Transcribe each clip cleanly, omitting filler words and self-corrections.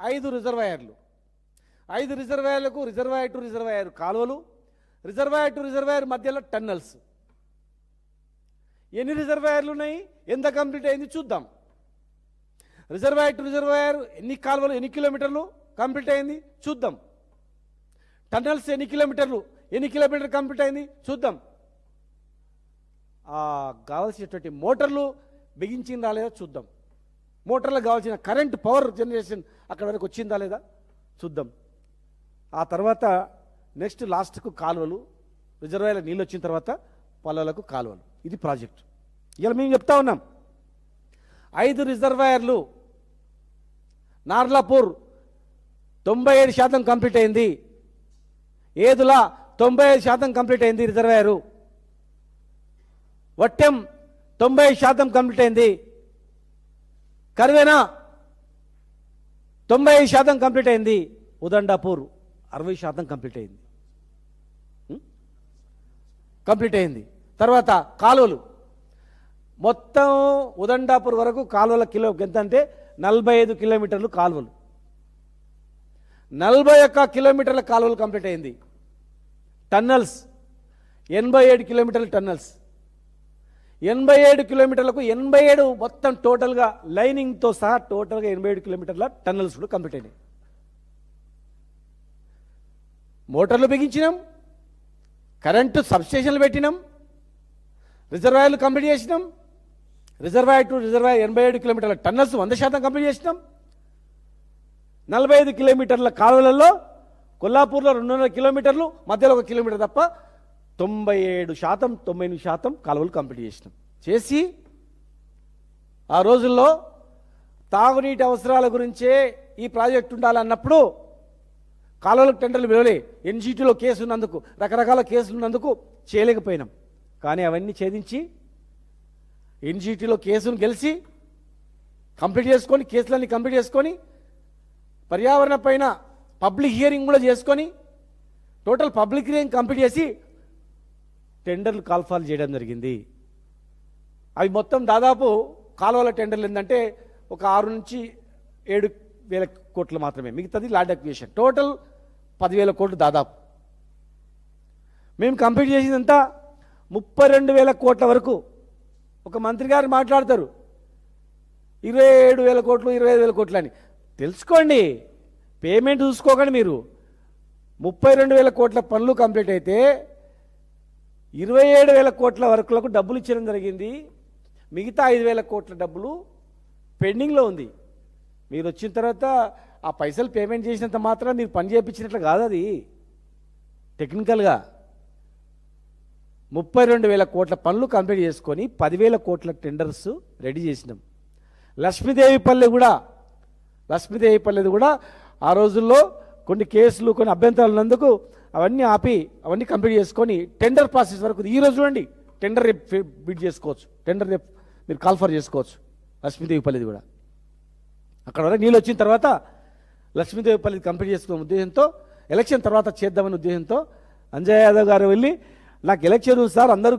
5 రిజర్వాయర్లు, 5 రిజర్వాయర్లకు reservoir to reservoir కాలువలు, reservoir to reservoir మధ్యలో టన్నల్స్. ఎన్ని రిజర్వాయర్లు ఉన్నాయి, ఎంత కంప్లీట్ అయింది చూద్దాం. రిజర్వాయర్ టు రిజర్వాయర్ ఎన్ని కాలువలు, ఎన్ని కిలోమీటర్లు కంప్లీట్ అయింది చూద్దాం. టన్నల్స్ ఎన్ని కిలోమీటర్ కంప్లీట్ అయింది చూద్దాం. కావాల్సినటువంటి మోటార్లు బిగించిందా లేదా చూద్దాం. మోటార్లకు కావాల్సిన కరెంట్ పవర్ జనరేషన్ అక్కడ వరకు వచ్చిందా లేదా చూద్దాం. ఆ తర్వాత నెక్స్ట్ లాస్ట్కు కాలువలు, రిజర్వాయర్ల నీళ్ళు వచ్చిన తర్వాత పొలాలకు కాలువలు. ఇది ప్రాజెక్ట్. ఇలా మేము చెప్తా ఉన్నాం. 5 రిజర్వాయర్లు, నార్లాపూర్ 97% కంప్లీట్ అయింది, ఏదులా 95% కంప్లీట్ అయింది రిజర్వాయరు, వట్టెం 90% కంప్లీట్ అయింది, కర్వేనా 90% కంప్లీట్ అయింది, ఉదండాపూర్ 60% కంప్లీట్ అయింది. తర్వాత కాలువలు మొత్తం ఉదండాపూర్ వరకు కాలువల కిలో ఎంత అంటే 45 కిలోమీటర్లు కాలువలు, 41 కిలోమీటర్ల కాలువలు కంప్లీట్ అయింది. టన్నల్స్ 87 కిలోమీటర్ల టన్నల్స్, 87 కిలోమీటర్లకు 87 మొత్తం టోటల్గా లైనింగ్తో సహా టోటల్గా 87 కిలోమీటర్ల టన్నల్స్ కూడా కంప్లీట్ అయినాయి. మోటార్లు బిగించినాం, కరెంటు సబ్స్టేషన్లు పెట్టినాం, రిజర్వాయర్లు కంప్లీట్ చేసినాం, రిజర్వాయర్ టు రిజర్వాయర్ 87 కిలోమీటర్ల టన్నల్స్ 100% కంప్లీట్ చేసినాం. 45 కిలోమీటర్ల కాలువలలో కొల్లాపూర్లో 200 కిలోమీటర్లు, మధ్యలో 1 కిలోమీటర్ తప్ప 98% కాలువలు కంప్లీట్ చేసినాం. చేసి ఆ రోజుల్లో తాగునీటి అవసరాల గురించే ఈ ప్రాజెక్టు ఉండాలన్నప్పుడు కాలువలకు టెండర్లు పిలవలే. ఎన్జీటీలో కేసు ఉన్నందుకు, రకరకాల కేసులు ఉన్నందుకు చేయలేకపోయినాం. కానీ అవన్నీ ఛేదించి ఎన్జీటీలో కేసును గెలిచి కంప్లీట్ చేసుకొని, కేసులన్నీ కంప్లీట్ చేసుకొని, పర్యావరణ పైన పబ్లిక్ హియరింగ్ కూడా చేసుకొని, టోటల్ పబ్లిక్ హియరింగ్ కంప్లీట్ చేసి టెండర్లు కాల్ఫాల్ చేయడం జరిగింది. అవి మొత్తం దాదాపు కాలువల టెండర్లు ఏంటంటే ఒక 6 నుంచి 7 వేల కోట్లు మాత్రమే, మిగతాది ల్యాండ్ అక్విజిషన్. టోటల్ 10,000 కోట్లు దాదాపు. మేము కంప్లీట్ చేసిందంతా 32,000 కోట్ల వరకు. ఒక మంత్రి గారు మాట్లాడతారు 27,000 కోట్లు 25,000 కోట్లు అని. తెలుసుకోండి, పేమెంట్ చూసుకోకండి మీరు. 32,000 కోట్ల పనులు కంప్లీట్ అయితే 27,000 కోట్ల వరకులకు డబ్బులు ఇచ్చడం జరిగింది. మిగతా 5,000 కోట్ల డబ్బులు పెండింగ్లో ఉంది. మీరు వచ్చిన తర్వాత ఆ పైసలు పేమెంట్ చేసినంత మాత్రం మీరు పని చేయించినట్లు కాదు. అది టెక్నికల్గా 32,000 కోట్ల పనులు కంప్లీట్ చేసుకొని 10,000 కోట్ల టెండర్స్ రెడీ చేసినాం. లక్ష్మీదేవిపల్లి కూడా ఆ రోజుల్లో కొన్ని కేసులు, కొన్ని అభ్యంతరాలు ఉన్నందుకు అవన్నీ ఆపి అవన్నీ కంప్లీట్ చేసుకొని టెండర్ ప్రాసెస్ వరకు ఈ రోజు చూడండి. టెండర్ రేపు బిడ్ చేసుకోవచ్చు, టెండర్ రేపు మీరు కాల్ఫర్ చేసుకోవచ్చు. లక్ష్మీదేవిపల్లిది కూడా అక్కడ వరకు నీళ్ళు వచ్చిన తర్వాత లక్ష్మీదేవిపల్లి కంప్లీట్ చేసుకునే ఉద్దేశంతో, ఎలక్షన్ తర్వాత చేద్దామనే ఉద్దేశంతో అంజయ్ యాదవ్ గారు వెళ్ళి నాకు ఎలక్షన్ ఉంది సార్, అందరూ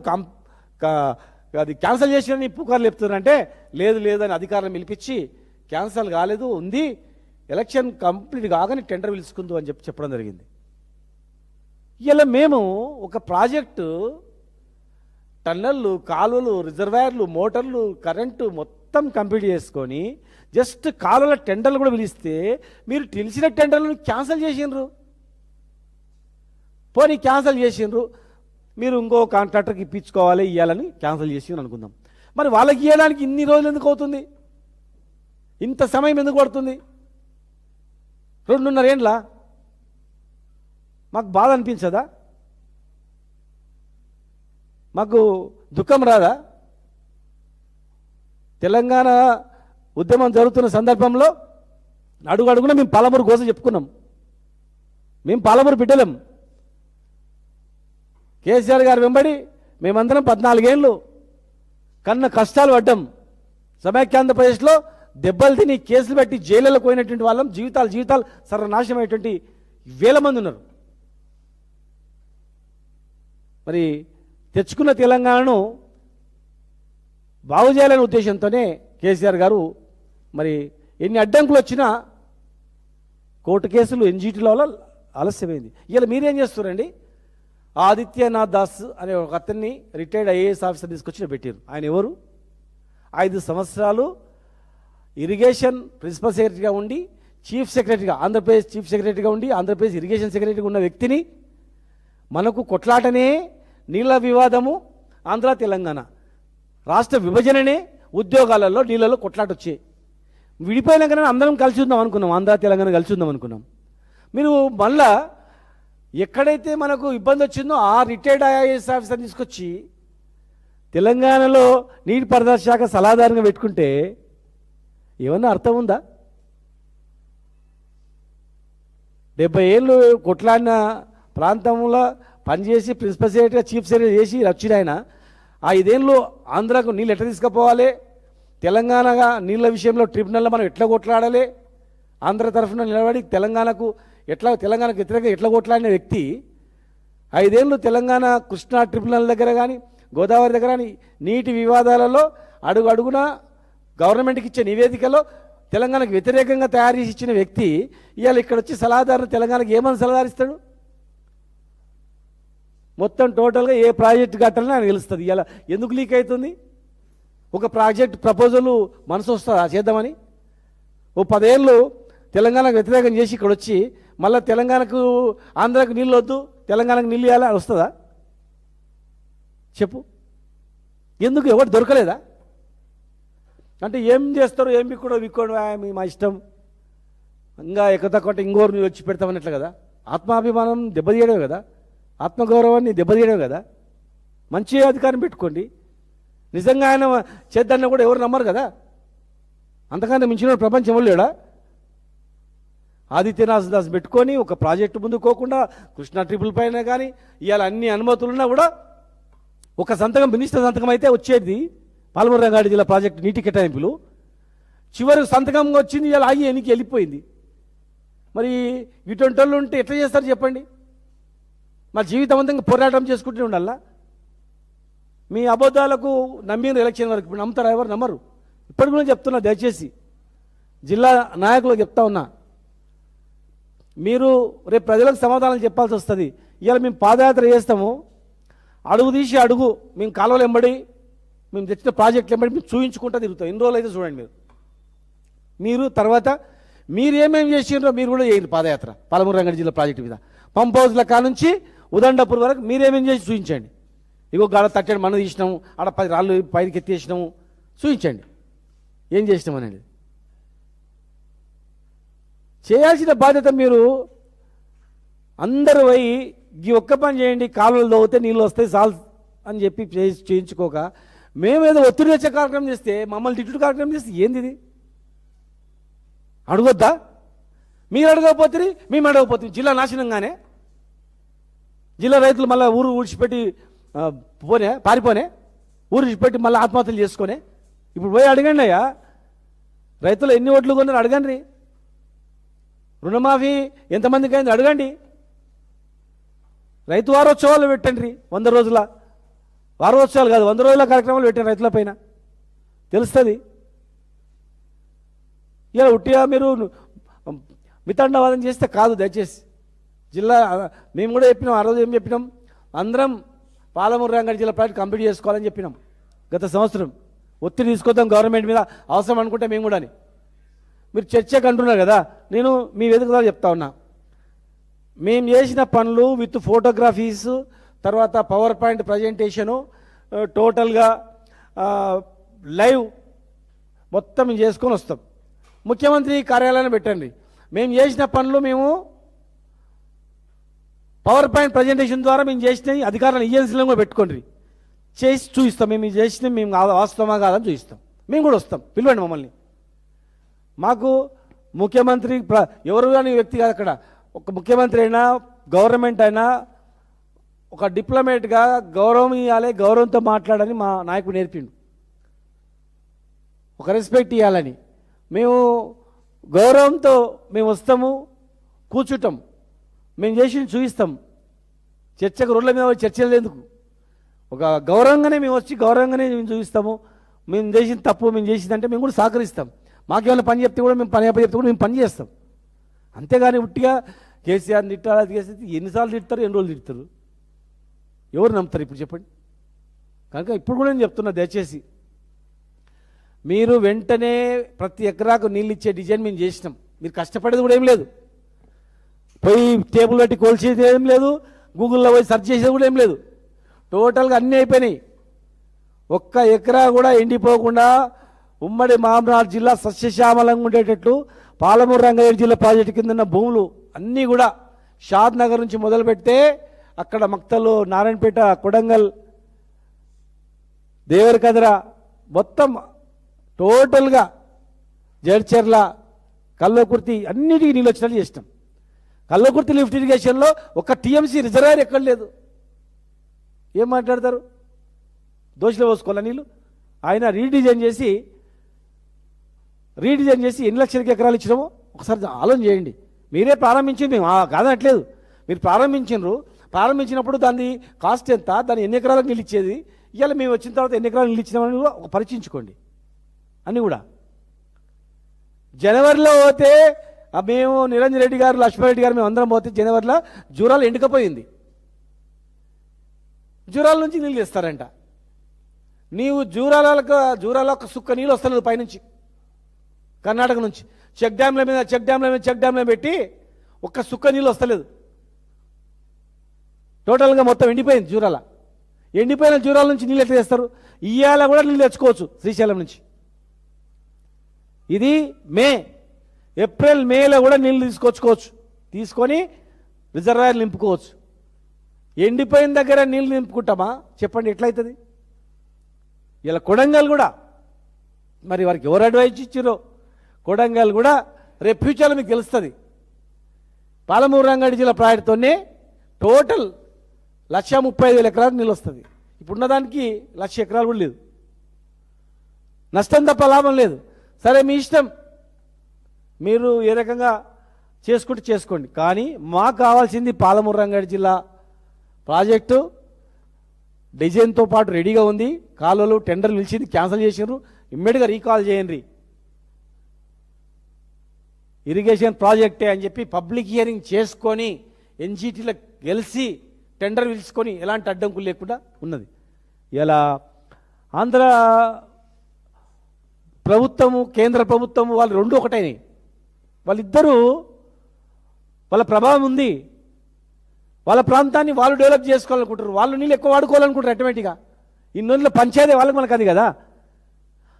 అది క్యాన్సిల్ చేసిన పుకార్లు చెప్తున్నారంటే, లేదు అని అధికారులను పిలిపించి క్యాన్సిల్ కాలేదు, ఉంది, ఎలక్షన్ కంప్లీట్ కాగానే టెండర్ పిలుచుకుందు అని చెప్పడం జరిగింది. ఇలా మేము ఒక ప్రాజెక్టు టన్నళ్ళు, కాలువలు, రిజర్వాయర్లు, మోటార్లు, కరెంటు మొత్తం కంప్లీట్ చేసుకొని జస్ట్ కాలువల టెండర్లు కూడా పిలిస్తే మీరు తెలిసిన టెండర్లను క్యాన్సిల్ చేసిండ్రు. పోనీ క్యాన్సిల్ చేసిండ్రు, మీరు ఇంకో కాంట్రాక్టర్కి ఇప్పించుకోవాలి, ఇవ్వాలని క్యాన్సిల్ చేసి అనుకుందాం. మరి వాళ్ళకి ఇవ్వడానికి ఇన్ని రోజులు ఎందుకు అవుతుంది, ఇంత సమయం ఎందుకు పడుతుంది? 2.5 ఏండ్ల మాకు బాధ అనిపించదా? మాకు దుఃఖం రాదా? తెలంగాణ ఉద్యమం జరుగుతున్న సందర్భంలో అడుగున మేము పాలమూరు కోసం చెప్పుకున్నాం. మేము పాలమూరు బిడ్డలం. కేసీఆర్ గారు వెంబడి మేమందరం 14 ఏళ్ళు కన్న కష్టాలు పడ్డాం. సమైక్యాంధ్రప్రదేశ్లో దెబ్బలు తిని కేసులు పెట్టి జైళ్ళకు పోయినటువంటి వాళ్ళం, జీవితాలు సర్వనాశనం అయ్యేటువంటి వేల మంది ఉన్నారు. మరి తెచ్చుకున్న తెలంగాణను బాగు చేయాలనే ఉద్దేశంతోనే కేసీఆర్ గారు మరి ఎన్ని అడ్డంకులు వచ్చినా కోర్టు కేసులు ఎన్జిటిలో ఆలస్యమైంది. ఇలా మీరేం చేస్తారండి? ఆదిత్యనాథ్ దాస్ అనే ఒక అతన్ని రిటైర్డ్ ఐఏఎస్ ఆఫీసర్ తీసుకొచ్చి పెట్టారు. ఆయన ఎవరు? 5 సంవత్సరాలు ఇరిగేషన్ ప్రిన్సిపల్ సెక్రటరీగా ఉండి, చీఫ్ సెక్రటరీగా, ఆంధ్రప్రదేశ్ చీఫ్ సెక్రటరీగా ఉండి, ఆంధ్రప్రదేశ్ ఇరిగేషన్ సెక్రటరీగా ఉన్న వ్యక్తిని మనకు కొట్లాటనే నీళ్ళ వివాదము, ఆంధ్ర తెలంగాణ రాష్ట్ర విభజననే ఉద్యోగాలలో నీళ్ళలో కొట్లాట వచ్చాయి. విడిపోయినాకనే అందరం కలిసి ఉందాం అనుకున్నాం, ఆంధ్ర తెలంగాణ కలిసి ఉందాం అనుకున్నాం. మీరు మళ్ళా ఎక్కడైతే మనకు ఇబ్బంది వచ్చిందో ఆ రిటైర్డ్ ఐఏఎస్ ఆఫీసర్ తీసుకొచ్చి తెలంగాణలో నీటిపారుదల శాఖ సలహాదారుగా పెట్టుకుంటే ఏమన్నా అర్థం ఉందా? 70 ఏళ్ళు కొట్లాడిన ప్రాంతంలో పనిచేసి ప్రిన్సిపల్ సెక్రటరీగా చీఫ్ సెక్రటరీ చేసి వచ్చిన ఆయన 5 ఏళ్ళు ఆంధ్రాకు నీళ్ళు ఎట్లా తీసుకుపోవాలి, తెలంగాణగా నీళ్ళ విషయంలో ట్రిబ్యునల్లో మనం ఎట్లా కొట్లాడాలి, ఆంధ్ర తరఫున నిలబడి తెలంగాణకు వ్యతిరేకంగా ఎట్లా కొట్లాడిన వ్యక్తి 5 ఏళ్ళు తెలంగాణ కృష్ణా ట్రిబ్యునల్ దగ్గర కానీ గోదావరి దగ్గర కానీ నీటి వివాదాలలో అడుగున గవర్నమెంట్కి ఇచ్చే నివేదికలో తెలంగాణకు వ్యతిరేకంగా తయారు చేసి ఇచ్చిన వ్యక్తి ఇవాళ ఇక్కడ వచ్చి సలహాదారు తెలంగాణకు ఏమని సలహాదారిస్తాడు? మొత్తం టోటల్గా ఏ ప్రాజెక్టు కట్టాలని ఆయన తెలుస్తుంది. ఇలా ఎందుకు లీక్ అవుతుంది? ఒక ప్రాజెక్ట్ ప్రపోజల్ మనసు వస్తుందా చేద్దామని? ఓ 10 ఏళ్ళు తెలంగాణకు వ్యతిరేకం చేసి ఇక్కడ వచ్చి మళ్ళీ తెలంగాణకు ఆంధ్రాకు నీళ్ళు వద్దు, తెలంగాణకు నీళ్ళు ఇవ్వాలా అని వస్తుందా? చెప్పు. ఎందుకు? ఎవరు దొరకలేదా? అంటే ఏం చేస్తారు, ఏం విక్కోడు మా ఇష్టం, ఇంకా ఎక్కతక్కంటే ఇంకోరు వచ్చి పెడతామన్నట్లు కదా. ఆత్మాభిమానం దెబ్బతీయడమే కదా, ఆత్మగౌరవాన్ని దెబ్బతీయడమే కదా. మంచి అధికారం పెట్టుకోండి. నిజంగా ఆయన చేద్దాన్ని కూడా ఎవరు నమ్మరు కదా. అంతకన్నా మించిన ప్రపంచం లేడా? ఆదిత్యనాథ్ దాస్ పెట్టుకొని ఒక ప్రాజెక్టు ముందుకోకుండా కృష్ణా ట్రిపుల్ పైన కానీ ఇవాళ అన్ని అనుమతులున్నా కూడా ఒక సంతకం, మినిస్టర్ సంతకం అయితే వచ్చేది పాలమూరు రంగారెడ్డి జిల్లా ప్రాజెక్టు నీటి కేటాయింపులు, చివరికి సంతకం వచ్చింది ఇవాళ ఆగి ఎన్నికి వెళ్ళిపోయింది. మరి ఇటువంటి వాళ్ళు ఉంటే ఎట్లా చేస్తారు చెప్పండి? మా జీవితవంతంగా పోరాటం చేసుకుంటూ ఉండాలా? మీ అబద్ధాలకు నమ్మిన ఎలక్షన్ వరకు ఇప్పుడు నమ్ముతారా? ఎవరు నమ్మరు. ఇప్పటి కూడా చెప్తున్నా, దయచేసి జిల్లా నాయకులకు చెప్తా ఉన్నా, మీరు రేపు ప్రజలకు సమాధానం చెప్పాల్సి వస్తుంది. ఇవాళ మేము పాదయాత్ర చేస్తాము, అడుగు తీసి అడుగు మేము కాలువలు ఎంబడి మేము తెచ్చిన ప్రాజెక్టులు ఎంబడి మేము చూయించుకుంటూ తిరుగుతాం. ఎన్ని రోజులు అయితే చూడండి మీరు తర్వాత మీరు ఏమేమి చేసినారో మీరు కూడా చేయండి పాదయాత్ర పాలమూరు రంగారెడ్డి జిల్లా ప్రాజెక్టు మీద. పంప్ హౌస్ల కానుంచి ఉదండపూర్ వరకు మీరేమేం చేసి చూపించండి. ఇగో గాడ తట్టడి మనం తీసినాము, ఆడ 10 రాళ్ళు పైకి ఎత్తేసినాము, చూపించండి ఏం చేసినాం అనేది. చేయాల్సిన బాధ్యత మీరు అందరూ పోయి ఈ ఒక్క పని చేయండి, కాలువలు తవ్వితే నీళ్ళు వస్తాయి సాల్ అని చెప్పి చేయించుకోక మేమేదో ఒత్తిడి తెచ్చే కార్యక్రమం చేస్తే, మమ్మల్ని తిట్టుడు కార్యక్రమం చేస్తే ఏంది ఇది? అడగొద్దా? మీరు అడగకపోతే మేము అడగకపోతే జిల్లా నాశనంగానే, జిల్లా రైతులు మళ్ళీ ఊరు ఊడ్చిపెట్టి పారిపోనే, ఊరు విడిచిపెట్టి మళ్ళీ ఆత్మహత్యలు చేసుకునే. ఇప్పుడు పోయి అడగండి అయ్యా, రైతులు ఎన్ని ఓట్లు కొన్నారు అడగండి, రుణమాఫీ ఎంతమందికి అయింది అడగండి, రైతు వారోత్సవాలు పెట్టండి, 100 రోజుల వారోత్సవాలు కాదు 100 రోజుల కార్యక్రమాలు పెట్టండి రైతుల పైన, తెలుస్తుంది. ఇలా ఉట్టిగా మీరు మితండవాదం చేస్తే కాదు. దయచేసి జిల్లా మేము కూడా చెప్పినాం, ఆ రోజు ఏం చెప్పినాం, అందరం పాలమూరు రంగారెడ్డి జిల్లా ప్రాజెక్ట్ కంప్లీట్ చేసుకోవాలని చెప్పినాం గత సంవత్సరం. ఒత్తిడి తీసుకొద్దాం గవర్నమెంట్ మీద అవసరం అనుకుంటే మేము కూడా. మీరు చర్చకు అంటున్నారు కదా, నేను మీ వేదిక ద్వారా చెప్తా ఉన్నా, మేము చేసిన పనులు విత్ ఫోటోగ్రఫీస్, తర్వాత పవర్ పాయింట్ ప్రజెంటేషను, టోటల్గా లైవ్ మొత్తం మేము చేసుకొని వస్తాం. ముఖ్యమంత్రి కార్యాలయాన్ని పెట్టండి, మేము చేసిన పనులు మేము పవర్ పాయింట్ ప్రజెంటేషన్ ద్వారా మేము చేసినవి అధికారులను ఏజెన్సీలను కూడా పెట్టుకోండి, చేసి చూపిస్తాం. మేము చేసిన మేము వాస్తవమా కాదని చూపిస్తాం. మేము కూడా వస్తాం, పిలవండి మమ్మల్ని. మాకు ముఖ్యమంత్రి ఎవరు కానీ వ్యక్తి కాదు అక్కడ, ఒక ముఖ్యమంత్రి అయినా గవర్నమెంట్ అయినా ఒక డిప్లొమేట్గా గౌరవం ఇవ్వాలి, గౌరవంతో మాట్లాడాలని మా నాయకుడు నేర్పిండు, ఒక రెస్పెక్ట్ ఇవ్వాలని. మేము గౌరవంతో మేము వస్తాము, కూర్చుంటాం, మేము చేసి చూపిస్తాం. చర్చకు రోడ్ల మీద చర్చలు ఎందుకు, ఒక గౌరవంగానే మేము వచ్చి గౌరవంగానే మేము చూపిస్తాము. మేము చేసిన తప్పు మేము చేసిందంటే మేము కూడా సహకరిస్తాం. మాకేమైనా పని చెప్తే కూడా మేము పని చెప్తే కూడా మేము పని చేస్తాం. అంతేగాని ఉట్టిగా కేసీఆర్ తిట్టాలి, అది చేస్తే ఎన్నిసార్లు తిడతారు, ఎన్ని రోజులు తిడతారు, ఎవరు నమ్ముతారు ఇప్పుడు చెప్పండి. కనుక ఇప్పుడు కూడా నేను చెప్తున్నా, దయచేసి మీరు వెంటనే ప్రతి ఎకరాకు నీళ్ళు ఇచ్చే డిజైన్ మేము చేసినాం. మీరు కష్టపడేది కూడా ఏం లేదు, పోయి టేబుల్ పెట్టి కోల్చేది ఏం లేదు, గూగుల్లో పోయి సెర్చ్ చేసేది కూడా ఏం లేదు. టోటల్గా అన్నీ అయిపోయినాయి. ఒక్క ఎకరా కూడా ఎండిపోకుండా ఉమ్మడి మహబూబ్నగర్ జిల్లా సస్యశ్యామలంగా ఉండేటట్లు పాలమూరు రంగారెడ్డి జిల్లా ప్రాజెక్టు కింద ఉన్న భూములు అన్నీ కూడా షాద్ నగర్ నుంచి మొదలు పెడితే అక్కడ మక్తలు, నారాయణపేట, కొడంగల్, దేవరకద్ర మొత్తం టోటల్గా జడ్చర్ల, కల్వకుర్తి అన్నిటికీ నీళ్ళు వచ్చినట్టు చేసినాం. కల్వకుర్తి లిఫ్ట్ ఇరిగేషన్లో ఒక టీఎంసీ రిజర్వాయర్ ఎక్కడ లేదు. ఏం మాట్లాడతారు? దోషులు పోసుకోవాలా నీళ్ళు? ఆయన రీడిజైన్ చేసి ఎన్ని లక్షలకి ఎకరాలు ఇచ్చినామో ఒకసారి ఆలోచన చేయండి. మీరే ప్రారంభించింది, మేము కాదనట్లేదు, మీరు ప్రారంభించినప్పుడు దాని కాస్ట్ ఎంత, దాన్ని ఎన్ని ఎకరాలకు నీళ్ళు ఇచ్చేది, ఇవాళ మేము వచ్చిన తర్వాత ఎన్ని ఎకరాలు నీళ్ళు ఇచ్చినామని కూడా ఒక పరీక్షించుకోండి. అన్నీ కూడా జనవరిలో పోతే మేము నిరంజన్ రెడ్డి గారు, లక్ష్మారెడ్డి గారు మేము అందరం పోతే జనవరిలో జూరాలు ఎండుకపోయింది. జూరాల నుంచి నీళ్ళు ఇస్తారంట. నీవు జూరాల ఒక సుక్క నీళ్ళు వస్తలేదు పైనుంచి, కర్ణాటక నుంచి చెక్ డ్యాంల మీద పెట్టి ఒక్క సుక్క నీళ్ళు వస్తలేదు. టోటల్గా మొత్తం ఎండిపోయింది జూరాల. ఎండిపోయిన జూరాల నుంచి నీళ్ళు ఎట్లా చేస్తారు? ఇవాళ కూడా నీళ్ళు తెచ్చుకోవచ్చు శ్రీశైలం నుంచి. ఇది ఏప్రిల్ మేలో కూడా నీళ్ళు తీసుకొని రిజర్వాయర్ నింపుకోవచ్చు. ఎండిపోయిన దగ్గర నీళ్ళు నింపుకుంటామా చెప్పండి, ఎట్లయితుంది? ఇలా కొడంగల్ కూడా మరి వారికి ఎవరు అడ్వైజ్ ఇచ్చారో, కొడంగల్ కూడా రేపు ఫ్యూచర్లో మీకు తెలుస్తుంది. పాలమూరు రంగారెడ్డి జిల్లా ప్రాజెక్టుతోనే టోటల్ 1,35,000 ఎకరాలకు నీళ్ళు వస్తుంది. ఇప్పుడున్న దానికి 1,00,000 ఎకరాలు కూడా లేదు. నష్టం తప్ప లాభం లేదు. సరే మీ ఇష్టం, మీరు ఏ రకంగా చేసుకోండి. కానీ మాకు కావాల్సింది పాలమూరు రంగారెడ్డి జిల్లా ప్రాజెక్టు డిజైన్తో పాటు రెడీగా ఉంది. కాలువలు టెండర్లు నిలిచింది, క్యాన్సిల్ చేసినారు, ఇమ్మీడియట్గా రీకాల్ చేయండి. ఇరిగేషన్ ప్రాజెక్టే అని చెప్పి పబ్లిక్ హియరింగ్ చేసుకొని ఎన్జీటీలో గెలిచి టెండర్ పిలుచుకొని ఎలాంటి అడ్డంకులు లేకుండా ఉన్నది. ఇలా ఆంధ్ర ప్రభుత్వము, కేంద్ర ప్రభుత్వము వాళ్ళు రెండు ఒకటైనాయి. వాళ్ళిద్దరూ వాళ్ళ ప్రభావం ఉంది. వాళ్ళ ప్రాంతాన్ని వాళ్ళు డెవలప్ చేసుకోవాలనుకుంటారు, వాళ్ళు నీళ్ళు ఎక్కువ వాడుకోవాలనుకుంటారు. ఆటోమేటిక్గా ఇన్నోళ్ళ పంచాయతీ వాళ్ళకి మనకు అది కదా.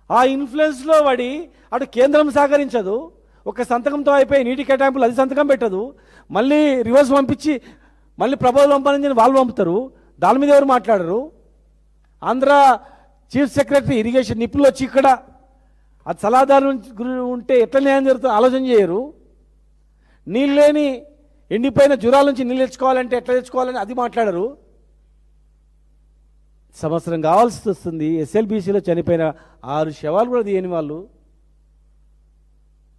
ఆ ఇన్ఫ్లుయెన్స్లో పడి అటు కేంద్రం సహకరించదు, ఒక సంతకంతో అయిపోయి నీటి కేటాయింపులు అది సంతకం పెట్టదు, మళ్ళీ రివర్స్ పంపించి మళ్ళీ ప్రపోజల్ పంపాలని వాళ్ళు పంపుతారు. దాని మీద ఎవరు మాట్లాడరు. ఆంధ్ర చీఫ్ సెక్రటరీ ఇరిగేషన్ నిపుణులు వచ్చి ఇక్కడ అది సలహాదారు ఉంటే ఎట్లా న్యాయం జరుగుతుందో ఆలోచన చేయరు. నీళ్ళు లేని ఎండిపోయిన జూరాల నుంచి నీళ్ళు తెచ్చుకోవాలంటే ఎట్లా తెచ్చుకోవాలని అది మాట్లాడరు. సంవత్సరం కావాల్సి వస్తుంది. ఎస్ఎల్బీసీలో చనిపోయిన 6 శవాలు కూడా తీయని వాళ్ళు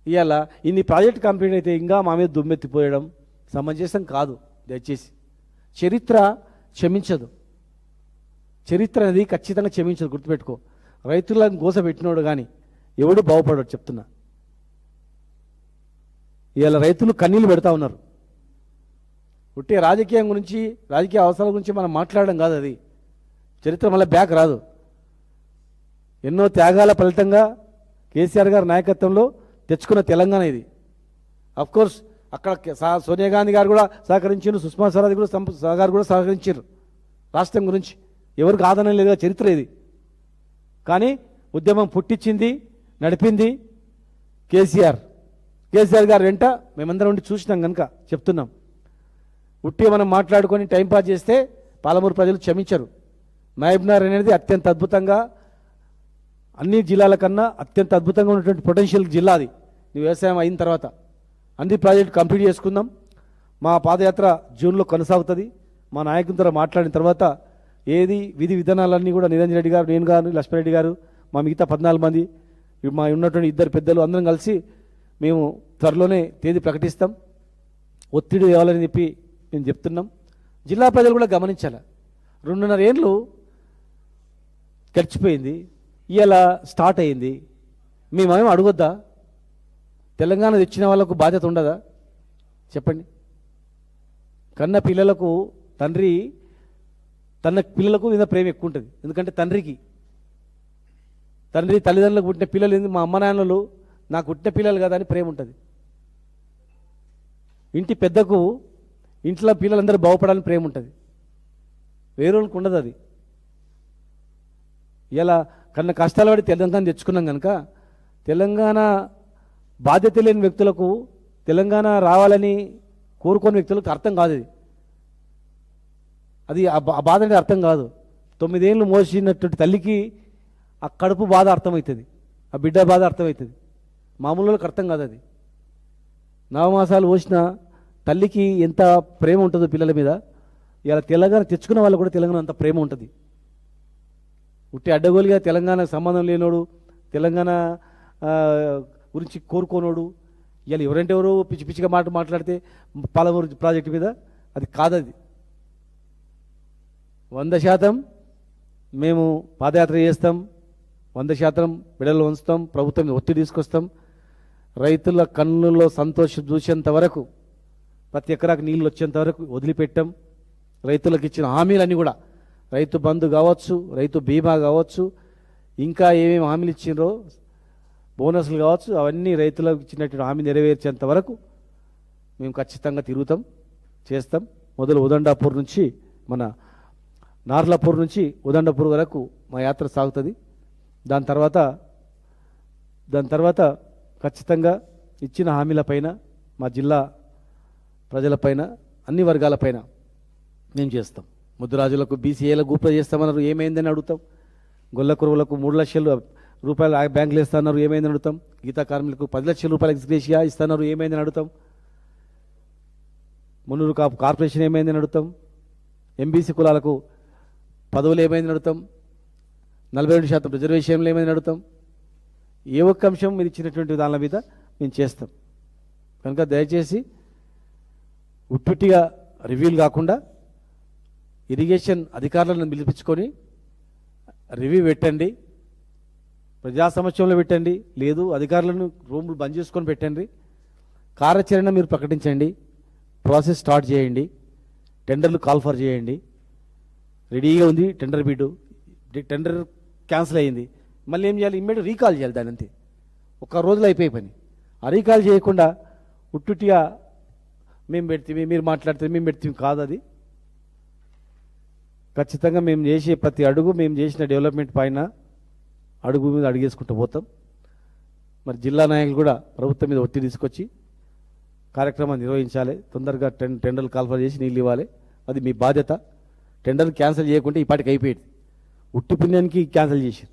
ఇవాళ ఇన్ని ప్రాజెక్ట్ కంప్లీట్ అయితే ఇంకా మా మీద దుమ్మెత్తిపోయడం సమంజసం కాదు. దయచేసి చరిత్ర క్షమించదు, చరిత్ర అనేది ఖచ్చితంగా క్షమించదు, గుర్తుపెట్టుకో. రైతులను గోసపెట్టినోడు కానీ ఎవడు బాగుపడాడు చెప్తున్నా. ఇవాళ రైతులు కన్నీళ్ళు పెడతా ఉన్నారు. ఉట్టే రాజకీయం గురించి, రాజకీయ అవసరాల గురించి మనం మాట్లాడడం కాదు, అది చరిత్ర మళ్ళీ బ్యాక్ రాదు. ఎన్నో త్యాగాల ఫలితంగా కేసీఆర్ గారి నాయకత్వంలో తెచ్చుకున్న తెలంగాణ ఇది. అఫ్కోర్స్ అక్కడ సోనియా గాంధీ గారు కూడా సహకరించారు, సుష్మా స్వరాజ్ కూడా గారు కూడా సహకరించారు రాష్ట్రం గురించి. ఎవరికి ఆదరణ లేదు, చరిత్ర ఇది. కానీ ఉద్యమం పుట్టించింది, నడిపింది కేసీఆర్ గారు వెంట మేమందరం ఉండి చూసినాం కనుక చెప్తున్నాం. ఉట్టి మనం మాట్లాడుకొని టైంపాస్ చేస్తే పాలమూరు ప్రజలు క్షమించరు. మహబూబ్నగర్ అనేది అత్యంత అద్భుతంగా, అన్ని జిల్లాల కన్నా అత్యంత అద్భుతంగా ఉన్నటువంటి పొటెన్షియల్ జిల్లా అది. వ్యవసాయం అయిన తర్వాత అన్ని ప్రాజెక్టు కంప్లీట్ చేసుకుందాం. మా పాదయాత్ర జూన్లో కొనసాగుతుంది. మా నాయకులతో మాట్లాడిన తర్వాత ఏది విధి విధానాలన్నీ కూడా నిరంజన్ రెడ్డి గారు, నేను గారు, లక్ష్మారెడ్డి గారు, మా మిగతా 14 మంది, మా ఉన్నటువంటి 2 పెద్దలు అందరం కలిసి మేము త్వరలోనే తేదీ ప్రకటిస్తాం. ఒత్తిడి ఇవ్వాలని చెప్పి మేము చెప్తున్నాం. జిల్లా ప్రజలు కూడా గమనించాలి. 2.5 ఏళ్ళు గడిచిపోయింది, ఇవాళ స్టార్ట్ అయింది. మేమేమో అడగొద్దా? తెలంగాణ తెచ్చిన వాళ్ళకు బాధ్యత ఉండదా? చెప్పండి. కన్న పిల్లలకు తండ్రి తన పిల్లలకు మీద ప్రేమ ఎక్కువ ఉంటుంది. ఎందుకంటే తండ్రి తల్లిదండ్రులకు పుట్టిన పిల్లలు ఏంది, మా అమ్మ నాన్నలు నాకు పుట్టిన పిల్లలు కదా అని ప్రేమ ఉంటుంది. ఇంటి పెద్దకు ఇంట్లో పిల్లలందరూ బాగుపడాలని ప్రేమ ఉంటుంది. వేరేళ్ళకి ఉండదు అది. ఇలా కన్నా కష్టాలు పడి తెలంగాణ తెచ్చుకున్నాం కనుక తెలంగాణ బాధ్యత లేని వ్యక్తులకు, తెలంగాణ రావాలని కోరుకోని వ్యక్తులకు అర్థం కాదు అది ఆ బాధ అనేది అర్థం కాదు. 9 ఏళ్ళు మోసినటువంటి తల్లికి ఆ కడుపు బాధ అర్థమవుతుంది, ఆ బిడ్డ బాధ అర్థమవుతుంది. మామూలు వాళ్ళకి అర్థం కాదు అది. 9 మాసాలు పోసిన తల్లికి ఎంత ప్రేమ ఉంటుందో పిల్లల మీద, ఇలా తెలంగాణ తెచ్చుకున్న వాళ్ళు కూడా తెలంగాణ అంత ప్రేమ ఉంటుంది. ఉట్టి అడ్డగోలుగా తెలంగాణకు సంబంధం లేనోడు, తెలంగాణ గురించి కోరుకోనోడు, ఇలా ఎవరంటే ఎవరో పిచ్చి పిచ్చిగా మాట్లాడితే పాలమూరు ప్రాజెక్టు మీద అది కాదది. 100% మేము పాదయాత్ర చేస్తాం, 100% బిడలు ఉంచుతాం, ప్రభుత్వం ఒత్తిడి తీసుకొస్తాం. రైతుల కన్నుల్లో సంతోషం చూసేంత వరకు, ప్రతి ఎకరాకు నీళ్ళు వచ్చేంత వరకు వదిలిపెట్టాం. రైతులకు ఇచ్చిన హామీలన్నీ కూడా, రైతు బంధు కావచ్చు, రైతు బీమా కావచ్చు, ఇంకా ఏమేమి హామీలు ఇచ్చినరో, బోనస్లు కావచ్చు, అవన్నీ రైతులకు ఇచ్చినటువంటి హామీ నెరవేర్చేంత వరకు మేము ఖచ్చితంగా తిరుగుతాం, చేస్తాం. మొదలు ఉదండాపూర్ నుంచి, మన నార్లాపూర్ నుంచి ఉదండపూర్ వరకు మా యాత్ర సాగుతుంది. దాని తర్వాత ఖచ్చితంగా ఇచ్చిన హామీలపైన, మా జిల్లా ప్రజలపైన, అన్ని వర్గాలపైన మేము చేస్తాం. ముద్దురాజులకు బీసీఏలకు గూప్ర చేస్తామన్నారు, ఏమైందని అడుగుతాం. గొల్ల కురువులకు 3 లక్షల రూపాయలు బ్యాంకులు ఇస్తాన్నారు, ఏమైందని అడుగుతాం. గీతా కార్మికులకు 10 లక్షల రూపాయలు ఎక్స్గ్రేషియా ఇస్తున్నారు, ఏమైందని అడుగుతాం. మున్నూరు కార్పొరేషన్ ఏమైందని అడుగుతాం. ఎంబీసీ కులాలకు పదవులు ఏమైందని అడుగుతాం. 42% రిజర్వేషన్లు ఏమైందని అడుగుతాం. ఏ ఒక్క అంశం మీరు ఇచ్చినటువంటి దాని మీద మేము చేస్తాం. కనుక దయచేసి ఉట్టుట్టిగా రివ్యూలు కాకుండా ఇరిగేషన్ అధికారులను పిలిపించుకొని రివ్యూ పెట్టండి, ప్రజా సమక్షంలో పెట్టండి, లేదు అధికారులను రూములు బంద్ చేసుకొని పెట్టండి, కార్యాచరణ మీరు ప్రకటించండి, ప్రాసెస్ స్టార్ట్ చేయండి, టెండర్లు కాల్ఫర్ చేయండి. రెడీగా ఉంది టెండర్ బిడ్డు, టెండర్ క్యాన్సిల్ అయ్యింది, మళ్ళీ ఏం చేయాలి, ఇమ్మీడియట్ రీకాల్ చేయాలి. దాని అంతే, ఒక రోజులో అయిపోయే పని. ఆ రీకాల్ చేయకుండా ఉట్టుట్టిగా మేము పెడితే మీరు మాట్లాడితే మేము పెడితే కాదు అది. ఖచ్చితంగా మేము చేసే ప్రతి అడుగు, మేము చేసిన డెవలప్మెంట్ పైన అడుగు మీద అడిగేసుకుంటూ పోతాం. మరి జిల్లా నాయకులు కూడా ప్రభుత్వం మీద ఒత్తిడి తీసుకొచ్చి కార్యక్రమాన్ని నిర్వహించాలి. తొందరగా టెండర్లు కాల్ఫర్ చేసి నీళ్ళు ఇవ్వాలి, అది మీ బాధ్యత. టెండర్ క్యాన్సిల్ చేయకుంటే ఈ పాటికి అయిపోయేది. ఉట్టి పుణ్యానికి క్యాన్సిల్ చేసి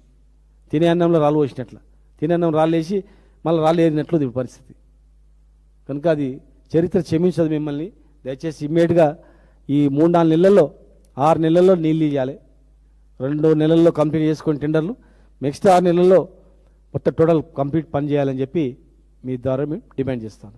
తినే అన్నంలో రాళ్ళు పోసినట్ల, తినే అన్నం రాళ్ళు వేసి మళ్ళీ రాళ్ళు ఏరినట్లు ఇది పరిస్థితి. కనుక అది చరిత్ర క్షమించదు మిమ్మల్ని. దయచేసి ఇమ్మీడియట్గా ఈ 3-4 నెలల్లో, 6 నెలల్లో నీళ్ళు ఇవ్వాలి. 2 నెలల్లో కంప్లీట్ చేసుకొని టెండర్లు, నెక్స్ట్ 6 నెలల్లో మొత్తం టోటల్ కంప్లీట్ పని చేయాలని చెప్పి మీ ద్వారా మేము డిమాండ్ చేస్తాను.